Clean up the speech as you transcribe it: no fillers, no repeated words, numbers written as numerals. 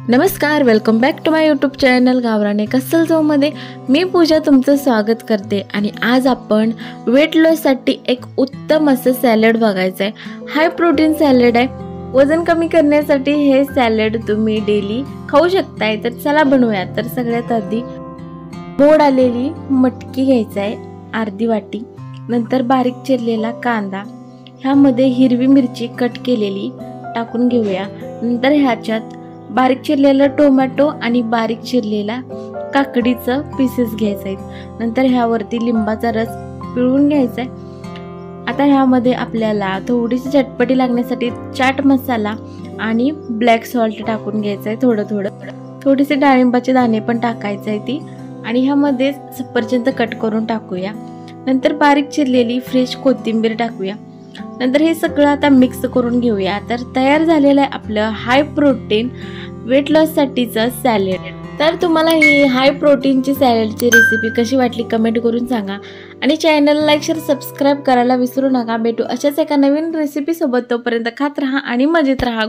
नमस्कार, welcome back to my YouTube channel गावरान एका मध्ये मी पूजा तुमचं स्वागत करते। आणि आज आपण वेट लॉससाठी एक उत्तम असं सॅलड बघायचं आहे। हाय प्रोटीन सॅलड आहे। वजन कमी करण्यासाठी हे सॅलड तुम्ही डेली खाऊ शकताय। तर चला बनवूया। तर सगळ्यात आधी मोड आलेली मटकी घ्यायची आहे अर्धी वाटी, नंतर बारीक चिरलेला कांदा, ह्यामध्ये हिरवी मिरची कट केलेली टाकून घेऊया। नंतर ह्याच्यात बारीक चिरलेला टोमॅटो आणि बारीक चिरलेला काकडीचं पीसेस घ्यायचे आहेत। नंतर ह्यावरती लिंबाचा रस पिळून घ्यायचा आहे। आता ह्यामध्ये आपल्याला थोडीशी चटपटी लागण्यासाठी चाट मसाला आणि ब्लॅक सॉल्ट टाकून घ्यायचं आहे। थोडेसे डाळिंबाचे दाणे पण टाकायचे आहे ती, आणि ह्यामध्ये सफरचंद कट करून टाकूया। नंतर बारीक चिरलेली फ्रेश कोथिंबीर टाकूया। नंतर हे सगळं आता मिक्स करून घेऊया। तर तयार झालेलं आहे आपलं हाय प्रोटीन वेट लॉस साठीचं सॅलड। तर तुम्हाला ही हाय प्रोटीनची सॅलडची रेसिपी कशी वाटली कमेंट करून सांगा, आणि चॅनल लाईक शेअर सबस्क्राइब करायला विसरू नका। भेटू अशाच एका नवीन रेसिपी सोबत, तोपर्यंत खात राहा आणि मजेत राहा।